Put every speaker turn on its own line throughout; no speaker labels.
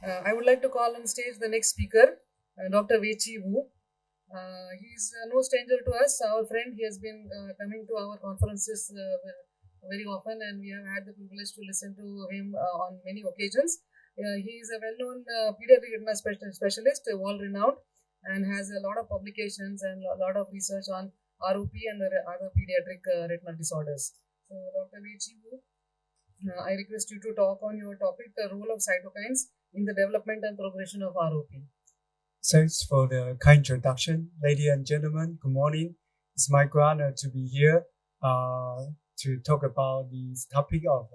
I would like to call on stage the next speaker, Dr. Wei-Chi Wu. He's no stranger to us, our friend. He has been coming to our conferences very often, and we have had the privilege to listen to him on many occasions. He is a well-known pediatric retina specialist, well-renowned, and has a lot of publications and a lot of research on ROP and other pediatric retinal disorders. So, Dr. Wei-Chi Wu, I request you to talk on your topic, the role of cytokines in the development and progression of ROP.
Thanks for the kind introduction. Ladies and gentlemen, good morning. It's my great honor to be here to talk about this topic of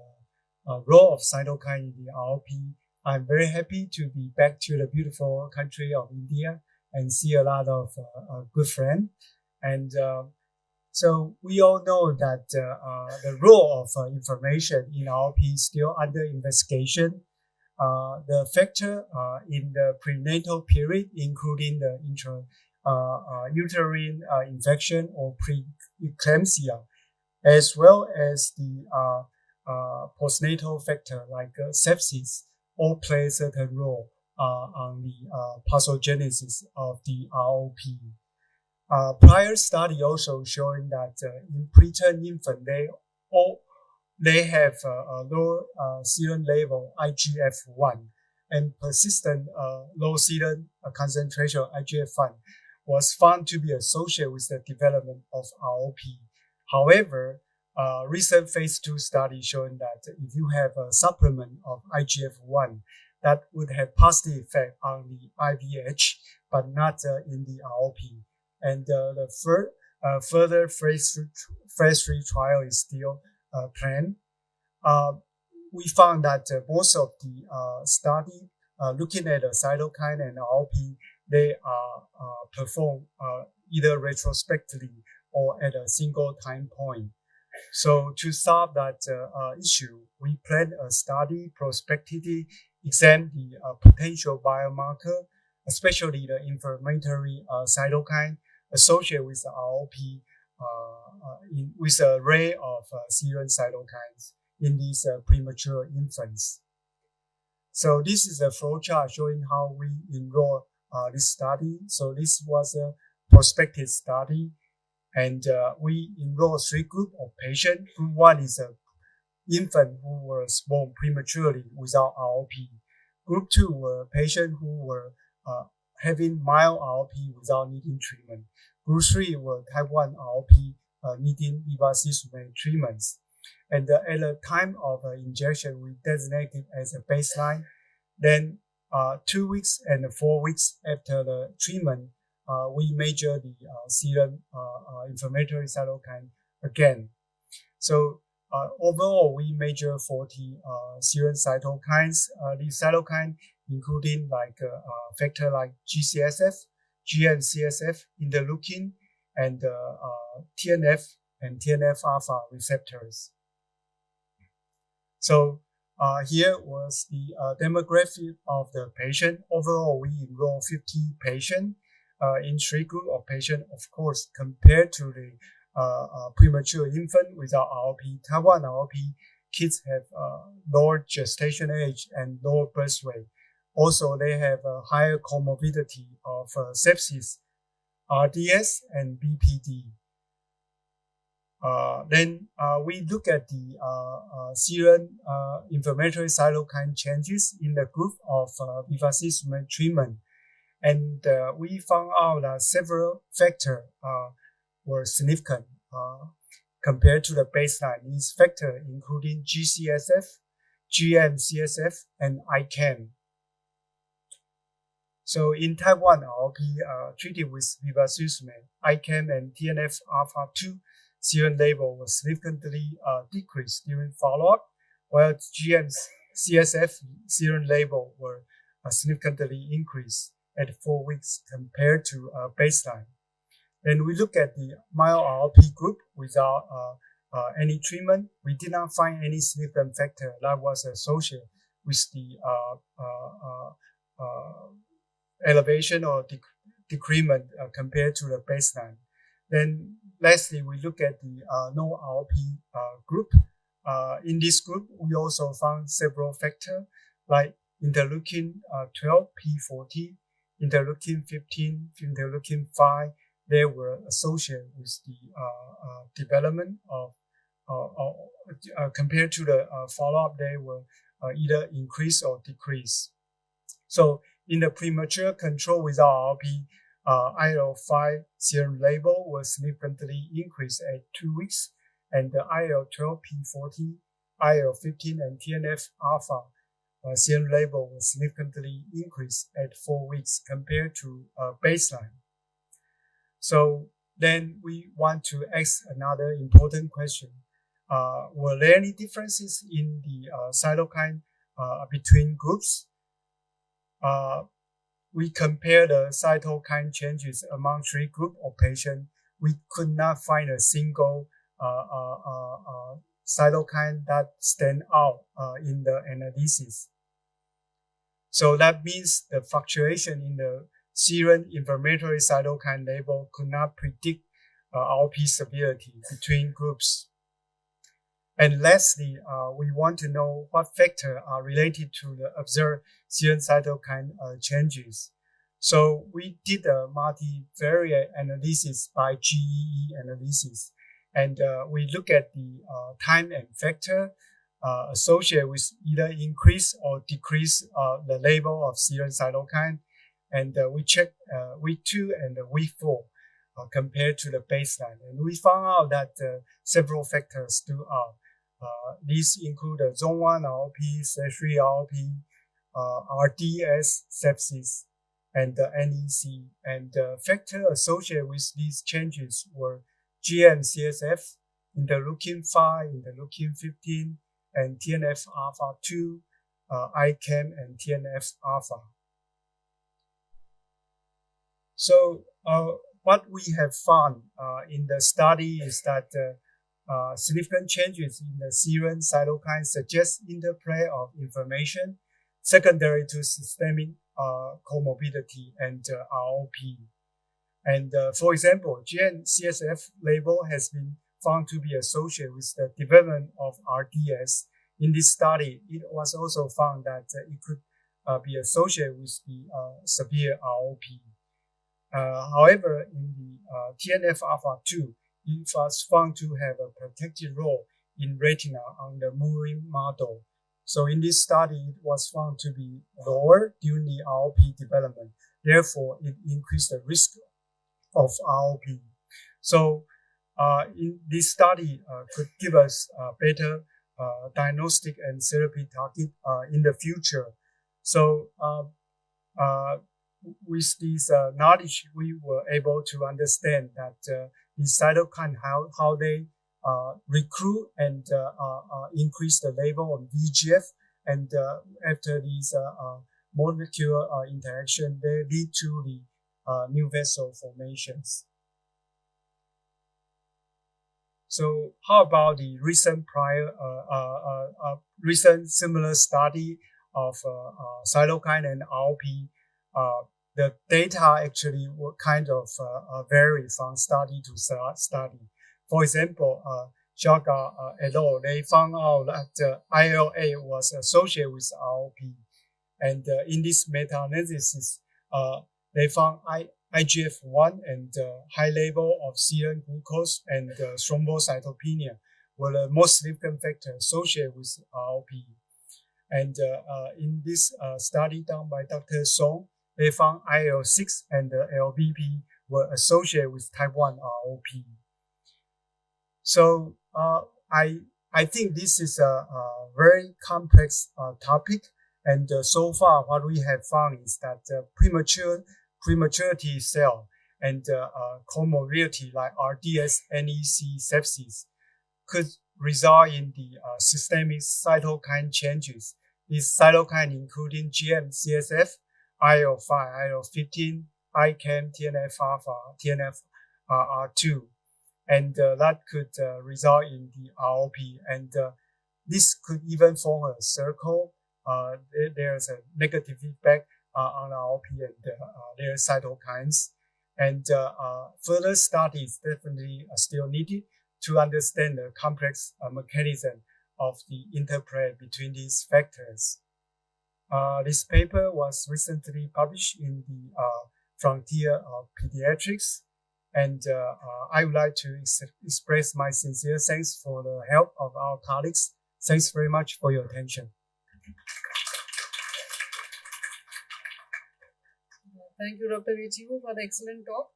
role of cytokine in the ROP. I'm very happy to be back to the beautiful country of India and see a lot of good friends. And so we all know that the role of information in ROP is still under investigation. The factor in the prenatal period, including the uterine infection or preeclampsia, as well as the postnatal factor like sepsis, all play a certain role on the pathogenesis of the ROP. Prior study also showing that in preterm infant, they have a low serum level IGF-1 and persistent low serum concentration IGF-1 was found to be associated with the development of ROP. However, recent phase 2 study showing that if you have a supplement of IGF-1, that would have positive effect on the IVH, but not in the ROP. And the further phase 3 trial is still planned. We found that most of the study looking at the cytokine and ROP, they are performed either retrospectively or at a single time point. So to solve that issue, we plan a study prospectively examine the potential biomarker, especially the inflammatory cytokine associated with the ROP with an array of serum cytokines in these premature infants. So this is a flowchart showing how we enroll this study. So this was a prospective study, and we enroll 3 groups of patients. Group 1 is an infant who was born prematurely without ROP. Group 2 were patients who were having mild ROP without needing treatment. Group 3 were type 1 ROP needing bevacizumab treatments. And at the time of injection, we designated as a baseline. Then 2 weeks and 4 weeks after the treatment, we measure the serum inflammatory cytokine again. So overall, we measure 40 serum cytokines. These cytokines including like factor like GCSF, GM-CSF, interleukin, and TNF and TNF-alpha receptors. So here was the demographic of the patient. Overall, we enrolled 50 patients in 3 groups of patients. Of course, compared to the premature infant without ROP, type 1 ROP kids have lower gestation age and lower birth rate. Also, they have a higher comorbidity of sepsis, RDS, and BPD. Then we look at the serum inflammatory cytokine changes in the group of bevacizumab treatment, and we found out that several factors were significant compared to the baseline. These factors including GCSF, GM-CSF, and ICAM. So in type 1 ROP treated with bevacizumab, ICAM and TNF-alpha-2 serum level was significantly decreased during follow-up, while GM-CSF serum level were significantly increased at 4 weeks compared to baseline. Then we look at the mild ROP group without any treatment. We did not find any significant factor that was associated with the elevation or decrement compared to the baseline. Then lastly, we look at the no ROP group. In this group, we also found several factors like interleukin 12, P40, interleukin 15, interleukin 5, they were associated with the development of, compared to the follow-up, they were either increase or decrease. So in the premature control without ROP, IL-5 serum level was significantly increased at 2 weeks, and the IL-12, P40, IL-15, and TNF-alpha serum level was significantly increased at 4 weeks compared to baseline. So then we want to ask another important question. Were there any differences in the cytokine between groups? We compare the cytokine changes among 3 groups of patients. We could not find a single cytokine that stand out in the analysis. So that means the fluctuation in the serum inflammatory cytokine level could not predict ROP severity between groups. And lastly, we want to know what factors are related to the observed serum cytokine changes. So we did a multivariate analysis by GEE analysis, and we look at the time and factor associated with either increase or decrease the level of serum cytokine, and we check week 2 and week 4 compared to the baseline, and we found out that several factors stood out. These include the zone 1 ROP, C3 ROP, RDS sepsis, and the NEC. And the factors associated with these changes were GM-CSF, interleukin 5, interleukin 15, and TNF-alpha 2, ICAM, and TNF-alpha. So what we have found in the study is that significant changes in the serum cytokine suggest interplay of inflammation secondary to systemic comorbidity and ROP. And for example, GM-CSF level has been found to be associated with the development of RDS. In this study, it was also found that it could be associated with the severe ROP. However, in the TNF-alpha 2, it was found to have a protective role in retina on the murine model. So in this study, it was found to be lower during the ROP development. Therefore, it increased the risk of ROP. So in this study could give us better diagnostic and therapy target in the future. So with this knowledge, we were able to understand that the cytokine, how they recruit and increase the level of VEGF, and after these molecular interaction, they lead to the new vessel formations. So how about the recent similar study of cytokine and ROP? The data actually were kind of vary from study to study. For example, Shaga et al., they found out that IL-8 was associated with ROP. And in this meta-analysis, they found IGF-1 and high level of serum glucose and thrombocytopenia were the most significant factor associated with ROP. And in this study done by Dr. Song, they found IL-6 and LVP were associated with type 1 ROP. So I think this is a very complex topic, and so far what we have found is that prematurity cell and comorbidity like RDS, NEC, sepsis could result in the systemic cytokine changes. These cytokines including GM-CSF, IL-5, IL-15, ICAM, TNF-alpha, TNF-R2, and that could result in the ROP. And this could even form a circle. There's a negative feedback on ROP and their cytokines. And further studies definitely are still needed to understand the complex mechanism of the interplay between these factors. This paper was recently published in the Frontier of Pediatrics, and I would like to express my sincere thanks for the help of our colleagues. Thanks very much for your attention.
Thank you, Dr. Wei-Chi Wu, for the excellent talk.